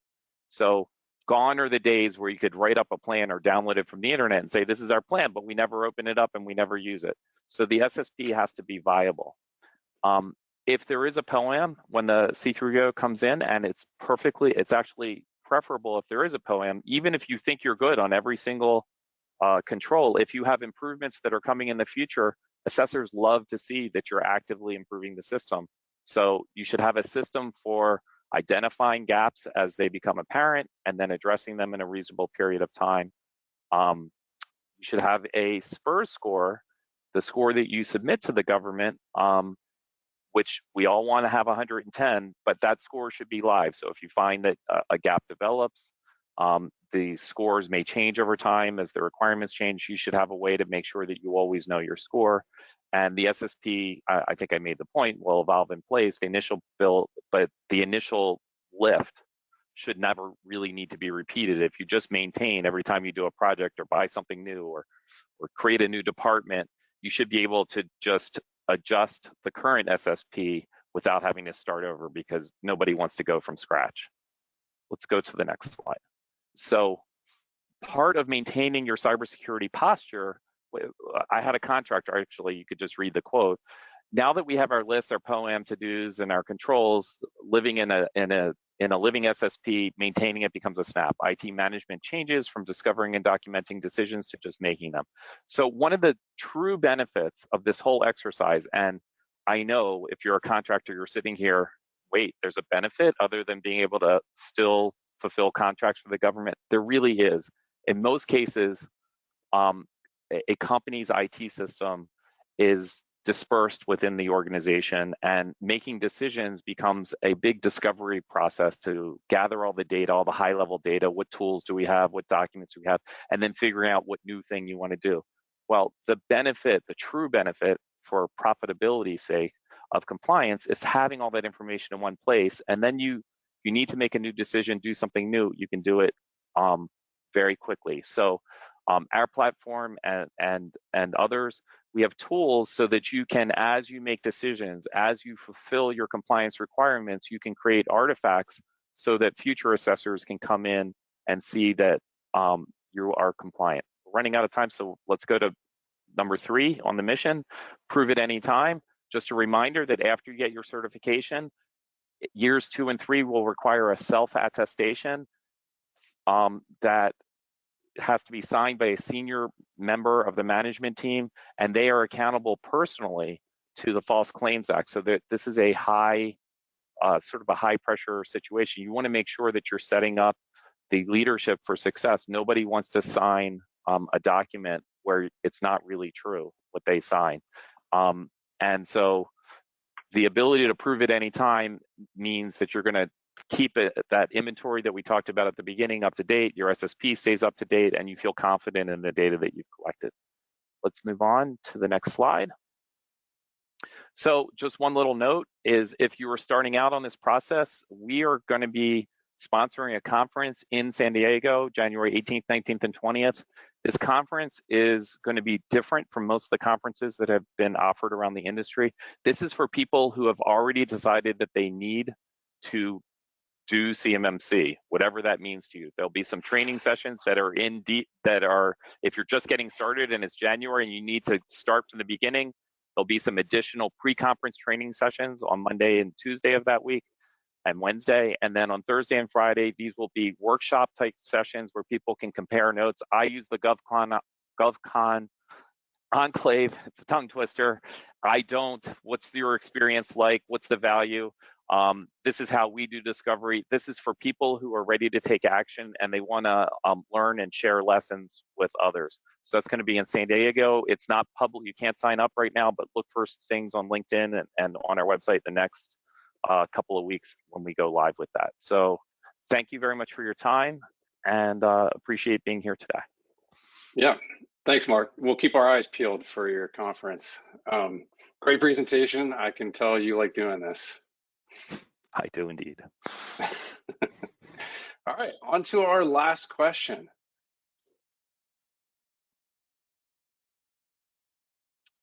So gone are the days where you could write up a plan or download it from the internet and say, this is our plan, but we never open it up and we never use it. So the SSP has to be viable. If there is a POAM, when the C3GO comes in, and it's actually preferable if there is a POAM, even if you think you're good on every single control, if you have improvements that are coming in the future, assessors love to see that you're actively improving the system. So you should have a system for identifying gaps as they become apparent and then addressing them in a reasonable period of time. You should have a SPURS score, the score that you submit to the government, which we all want to have 110, but that score should be live. So if you find that a gap develops, the scores may change over time as the requirements change. You should have a way to make sure that you always know your score. And the SSP, I think I made the point, will evolve in place. The initial build, but the initial lift should never really need to be repeated. If you just maintain every time you do a project or buy something new or create a new department, you should be able to just adjust the current SSP without having to start over, because nobody wants to go from scratch. Let's go to the next slide. So part of maintaining your cybersecurity posture, I had a contractor, actually, you could just read the quote. Now that we have our lists, our POAM to-dos, and our controls, living in a living SSP, maintaining it becomes a snap. IT management changes from discovering and documenting decisions to just making them. So one of the true benefits of this whole exercise, and I know if you're a contractor, you're sitting here, wait, there's a benefit other than being able to still fulfill contracts for the government? There really is. In most cases, a company's IT system is dispersed within the organization, and making decisions becomes a big discovery process to gather all the data, all the high-level data. What tools do we have? What documents do we have? And then figuring out what new thing you want to do. Well, the benefit, the true benefit for profitability's sake of compliance is having all that information in one place. And then you need to make a new decision, do something new, you can do it very quickly. So our platform and others, we have tools so that you can, as you make decisions, as you fulfill your compliance requirements, you can create artifacts so that future assessors can come in and see that you are compliant. We're running out of time, so let's go to number 3 on the mission, prove it anytime. Just a reminder that after you get your certification, years 2 and 3 will require a self-attestation that has to be signed by a senior member of the management team, and they are accountable personally to the False Claims Act. So that this is a high, sort of a high pressure situation. You want to make sure that you're setting up the leadership for success. Nobody wants to sign a document where it's not really true what they sign. And so the ability to prove it anytime means that you're going to keep that inventory that we talked about at the beginning up to date, your SSP stays up to date, and you feel confident in the data that you've collected. Let's move on to the next slide. So just one little note is, if you are starting out on this process, we are going to be sponsoring a conference in San Diego, January 18th, 19th, and 20th. This conference is going to be different from most of the conferences that have been offered around the industry. This is for people who have already decided that they need to do CMMC, whatever that means to you. There'll be some training sessions that are if you're just getting started and it's January and you need to start from the beginning, there'll be some additional pre-conference training sessions on Monday and Tuesday of that week and Wednesday. And then on Thursday and Friday, these will be workshop type sessions where people can compare notes. I use the GovCon Enclave, it's a tongue twister. I don't. What's your experience like? What's the value? This is how we do discovery. This is for people who are ready to take action and they want to learn and share lessons with others. So that's going to be in San Diego. It's not public. You can't sign up right now, but look for things on LinkedIn and on our website the next couple of weeks when we go live with that. So thank you very much for your time and appreciate being here today. Yeah, thanks, Mark. We'll keep our eyes peeled for your conference. Great presentation. I can tell you like doing this. I do indeed. All right, on to our last question.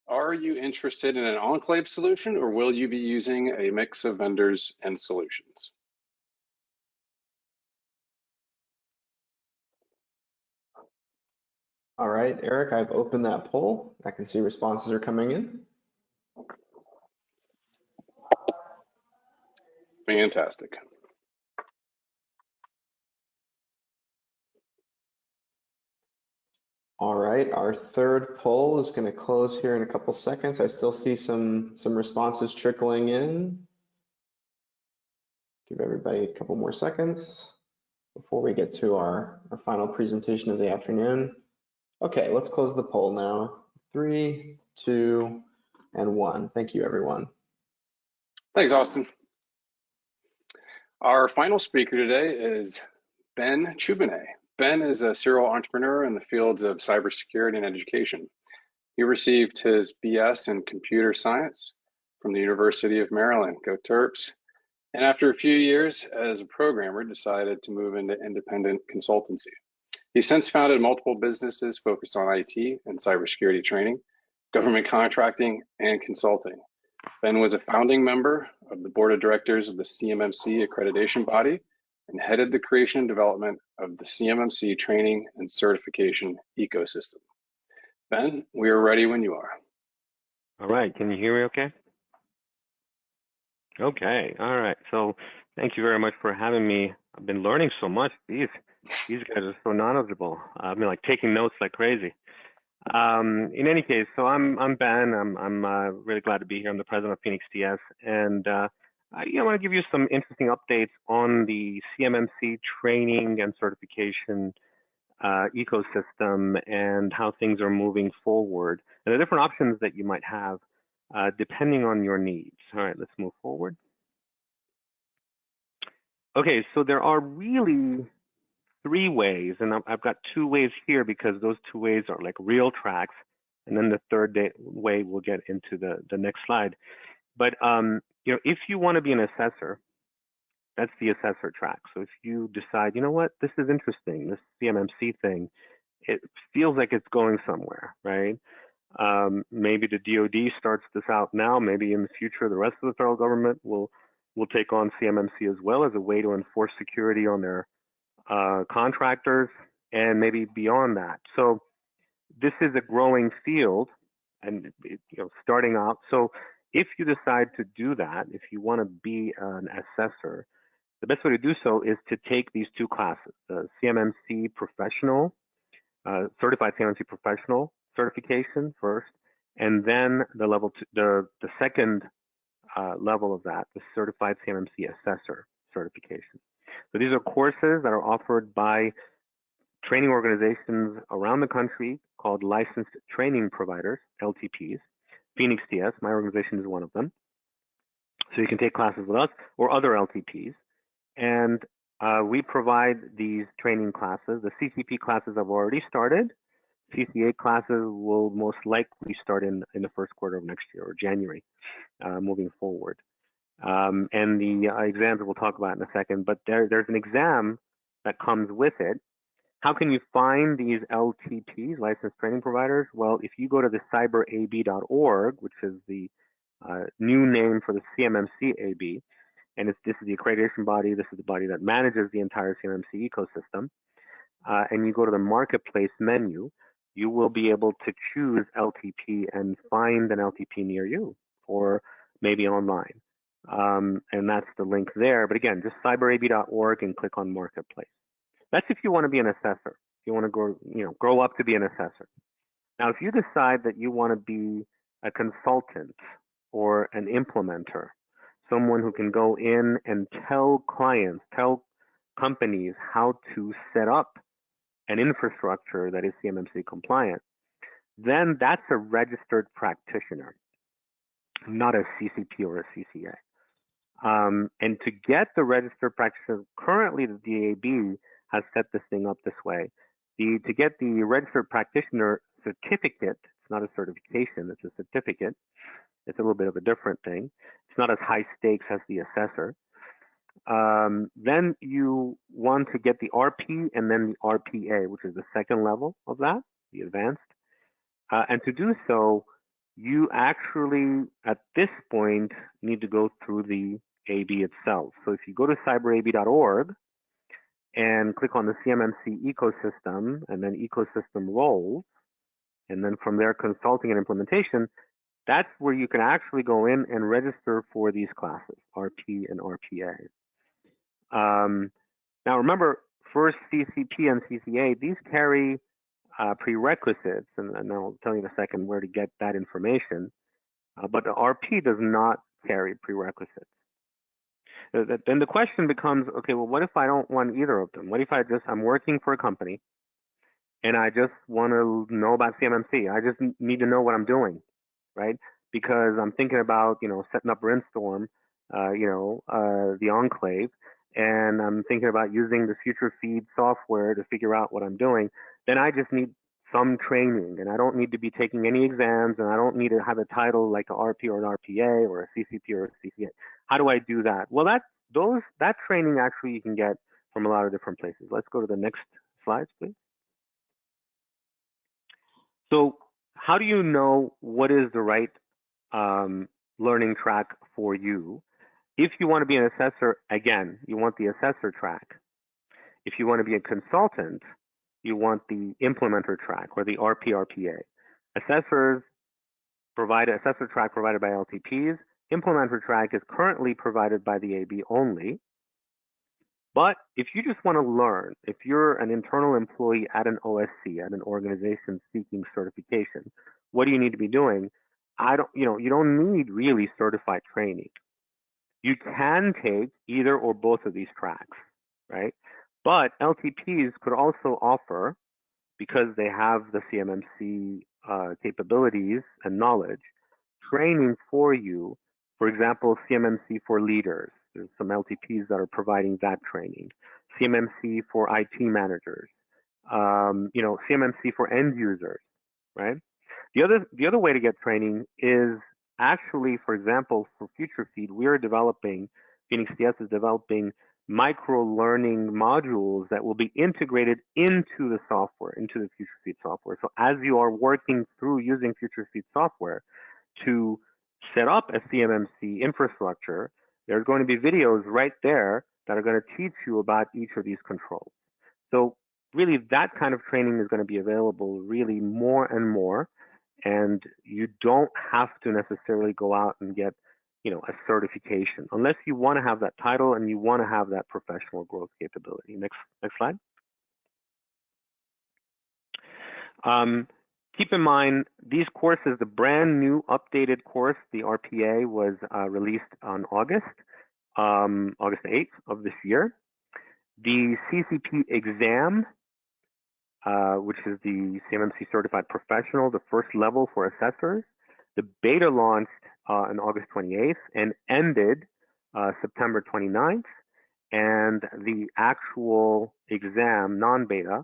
Are you interested in an Enclave solution, or will you be using a mix of vendors and solutions? All right, Eric, I've opened that poll. I can see responses are coming in. Fantastic. All right, our third poll is going to close here in a couple seconds. I still see some responses trickling in. Give everybody a couple more seconds before we get to our final presentation of the afternoon. Okay, let's close the poll now. 3, 2, and 1. Thank you, everyone. Thanks, Austin. Our final speaker today is Ben Chubinay. Ben is a serial entrepreneur in the fields of cybersecurity and education. He received his BS in computer science from the University of Maryland, go Terps, and after a few years as a programmer, decided to move into independent consultancy. He's since founded multiple businesses focused on IT and cybersecurity training, government contracting, and consulting. Ben was a founding member of the board of directors of the CMMC accreditation body and headed the creation and development of the CMMC training and certification ecosystem. Ben, we are ready when you are. All right, can you hear me okay? Okay, all right. So thank you very much for having me. I've been learning so much. These guys are so knowledgeable. I've been like taking notes like crazy. In any case, so I'm Ben. I'm really glad to be here. I'm the president of Phoenix TS, and I want to give you some interesting updates on the CMMC training and certification ecosystem and how things are moving forward, and the different options that you might have depending on your needs. All right, let's move forward. Okay, so there are really 3 ways, and I've got 2 ways here because those 2 ways are like real tracks, and then the third way we'll get into the next slide. But if you want to be an assessor, that's the assessor track. So if you decide, you know what, this is interesting, this CMMC thing, it feels like it's going somewhere, right? Maybe the DoD starts this out now. Maybe in the future, the rest of the federal government will take on CMMC as well as a way to enforce security on their contractors and maybe beyond that. So this is a growing field, and starting out. So if you decide to do that, if you want to be an assessor, the best way to do so is to take these 2 classes: the CMMC Professional, Certified CMMC Professional certification first, and then the level 2, the second level of that, the Certified CMMC Assessor certification. So these are courses that are offered by training organizations around the country called Licensed Training Providers, LTPs. Phoenix TS, my organization, is one of them. So you can take classes with us or other LTPs. And we provide these training classes. The CCP classes have already started. CCA classes will most likely start in the first quarter of next year, or January, moving forward. And the exams we'll talk about in a second, but there's an exam that comes with it. How can you find these LTPs, licensed training providers? Well, if you go to the cyberab.org, which is the new name for the CMMC AB, and this is the accreditation body, this is the body that manages the entire CMMC ecosystem, and you go to the marketplace menu, you will be able to choose LTP and find an LTP near you, or maybe online. And that's the link there. But again, just cyberab.org and click on marketplace. That's if you want to be an assessor. If you want to grow up to be an assessor. Now, if you decide that you want to be a consultant or an implementer, someone who can go in and tell clients, tell companies how to set up an infrastructure that is CMMC compliant, then that's a registered practitioner, not a CCP or a CCA. And to get the registered practitioner, currently the DAB has set this thing up this way. To get the registered practitioner certificate, it's not a certification, it's a certificate. It's a little bit of a different thing. It's not as high stakes as the assessor. Then you want to get the RP and then the RPA, which is the second level of that, the advanced. And to do so, you actually, at this point, need to go through the AB itself. So if you go to cyberab.org and click on the CMMC ecosystem and then ecosystem roles, and then from there, consulting and implementation, that's where you can actually go in and register for these classes, RP and RPA. Now remember, first CCP and CCA, these carry prerequisites, and I'll tell you in a second where to get that information, but the RP does not carry prerequisites. Then the question becomes, okay, well, what if I don't want either of them? What if I'm working for a company and I just want to know about CMMC? I just need to know what I'm doing, right? Because I'm thinking about, setting up Brimstone, the Enclave, and I'm thinking about using the future feed software to figure out what I'm doing. Then I just need some training, and I don't need to be taking any exams, and I don't need to have a title like an RP or an RPA or a CCP or a CCA. How do I do that? Well, that training actually you can get from a lot of different places. Let's go to the next slides, please. So how do you know what is the right learning track for you? If you want to be an assessor, again, you want the assessor track. If you want to be a consultant, you want the implementer track or the RP-RPA. Assessors provide an assessor track provided by LTPs. Implementer track is currently provided by the AB only. But if you just want to learn, if you're an internal employee at an OSC, at an organization seeking certification, what do you need to be doing? You don't need really certified training. You can take either or both of these tracks, right? But LTPs could also offer, because they have the CMMC capabilities and knowledge, training for you. For example, CMMC for leaders. There's some LTPs that are providing that training. CMMC for IT managers. CMMC for end users, right? The other way to get training is actually, for example, for Future Feed, Phoenix DS is developing micro-learning modules that will be integrated into the software, into the Future Feed software. So as you are working through using Future Feed software to set up a CMMC infrastructure, there's going to be videos right there that are going to teach you about each of these controls. So really that kind of training is going to be available really more and more. And you don't have to necessarily go out and get, a certification, unless you want to have that title and you want to have that professional growth capability. Next slide. Keep in mind, these courses, the brand new updated course, the RPA, was released on August 8th of this year. The CCP exam, which is the CMMC Certified Professional, the first level for assessors. The beta launched on August 28th and ended September 29th. And the actual exam, non-beta,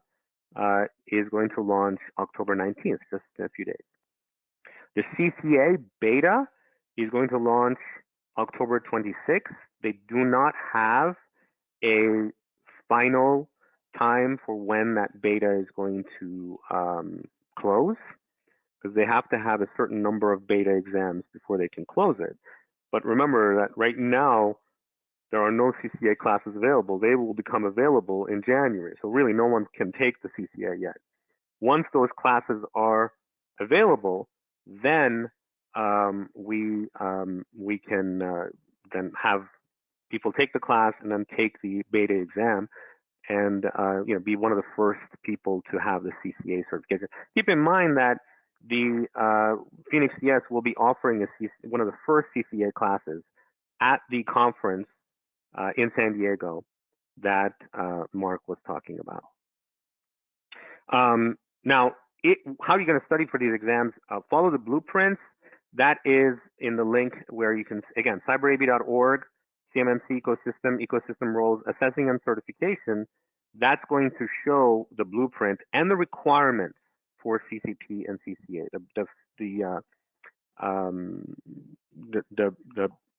is going to launch October 19th, just in a few days. The CCA beta is going to launch October 26th. They do not have a final time for when that beta is going to close, because they have to have a certain number of beta exams before they can close it. But remember that right now, there are no CCA classes available. They will become available in January. So really no one can take the CCA yet. Once those classes are available, then we can then have people take the class and then take the beta exam and be one of the first people to have the CCA certification. Keep in mind that the Phoenix CS will be offering one of the first CCA classes at the conference in San Diego that Mark was talking about. Now, how are you going to study for these exams? Follow the blueprints. That is in the link where you can, again, cyberab.org, CMMC ecosystem roles, assessing and certification. That's going to show the blueprint and the requirements for CCP and CCA, the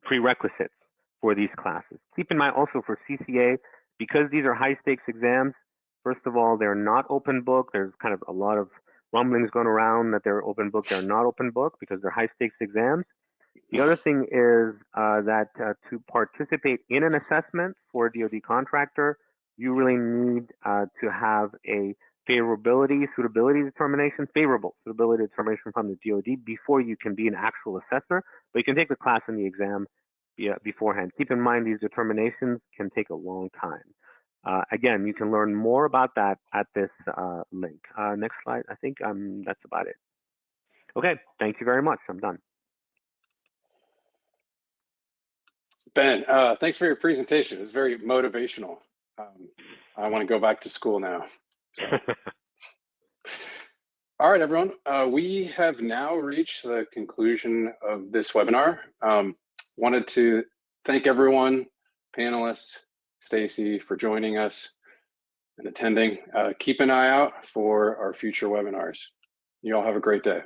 prerequisites for these classes. Keep in mind also for CCA, because these are high stakes exams, first of all, they're not open book. There's kind of a lot of rumblings going around that they're open book. They're not open book because they're high stakes exams. The other thing is that to participate in an assessment for a DoD contractor, you really need to have a favorable suitability determination from the DoD before you can be an actual assessor, but you can take the class and the exam beforehand. Keep in mind these determinations can take a long time. Again, you can learn more about that at this link. Next slide. I think that's about it. Okay, thank you very much. I'm done. Ben, thanks for your presentation. It's very motivational. I want to go back to school now. So. All right, everyone. We have now reached the conclusion of this webinar. Wanted to thank everyone, panelists, Stacy, for joining us and attending. Keep an eye out for our future webinars. You all have a great day.